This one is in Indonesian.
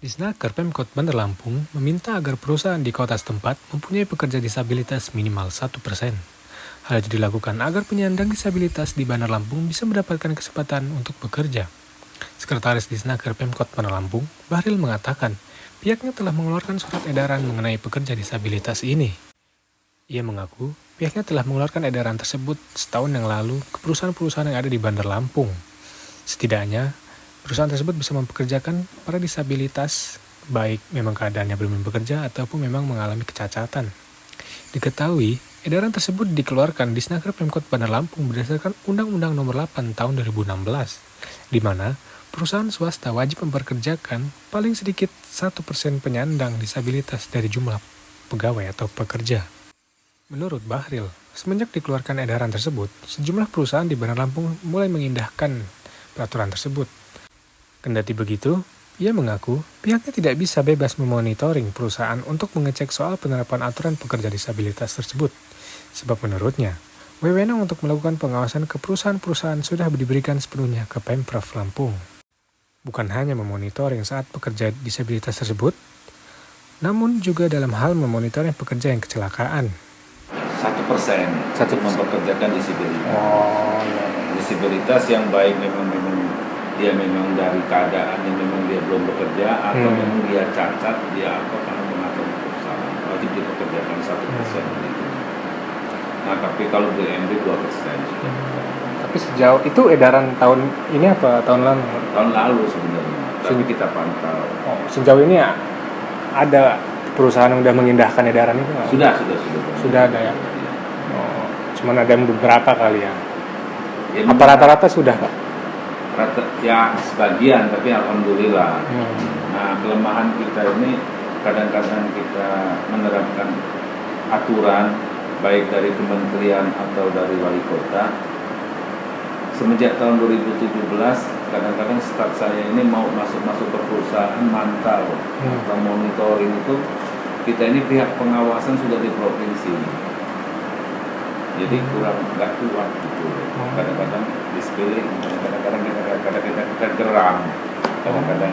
Disnaker Pemkot Bandar Lampung meminta agar perusahaan di kota setempat mempunyai pekerja disabilitas minimal 1%. Hal itu dilakukan agar penyandang disabilitas di Bandar Lampung bisa mendapatkan kesempatan untuk bekerja. Sekretaris Disnaker Pemkot Bandar Lampung, Bahril mengatakan, pihaknya telah mengeluarkan surat edaran mengenai pekerja disabilitas ini. Ia mengaku, pihaknya telah mengeluarkan edaran tersebut setahun yang lalu ke perusahaan-perusahaan yang ada di Bandar Lampung. Setidaknya, perusahaan tersebut bisa mempekerjakan para disabilitas, baik memang keadaannya belum bekerja ataupun memang mengalami kecacatan. Diketahui, edaran tersebut dikeluarkan Disnaker Pemkot Bandar Lampung berdasarkan Undang-Undang Nomor 8 Tahun 2016, di mana perusahaan swasta wajib mempekerjakan paling sedikit 1% penyandang disabilitas dari jumlah pegawai atau pekerja. Menurut Bahril, semenjak dikeluarkan edaran tersebut, sejumlah perusahaan di Bandar Lampung mulai mengindahkan peraturan tersebut. Kendati begitu, ia mengaku pihaknya tidak bisa bebas memonitoring perusahaan untuk mengecek soal penerapan aturan pekerja disabilitas tersebut. Sebab menurutnya, wewenang untuk melakukan pengawasan ke perusahaan-perusahaan sudah diberikan sepenuhnya ke Pemprov Lampung. Bukan hanya memonitoring saat pekerja disabilitas tersebut, namun juga dalam hal memonitoring pekerja yang kecelakaan. 1% mempekerjakan disabilitas. Oh, iya. Disabilitas yang baik memang dia memang dari keadaan yang memang dia belum bekerja atau memang dia cacat, dia apa karena mengatur perusahaan wajib dipekerjakan 1% gitu. Nah tapi kalau BMD 2%. Tapi sejauh itu edaran tahun ini apa tahun lalu? Tahun lalu sebenarnya. Tapi kita pantau. Oh, sejauh ini ya ada perusahaan yang sudah mengindahkan edaran itu? Sudah Ada ya. Oh, cuman ada beberapa kali ya. Ya apa rata-rata sudah, Pak? Ya sebagian, tapi alhamdulillah. Nah kelemahan kita ini kadang-kadang kita menerapkan aturan baik dari kementerian atau dari wali kota. Semenjak tahun 2017 kadang-kadang staf saya ini mau masuk ke perusahaan mantau atau monitoring itu kita ini pihak pengawasan sudah di provinsi. Jadi kurang nggak kuat gitu. Kadang-kadang display, kadang-kadang kita geram, kadang-kadang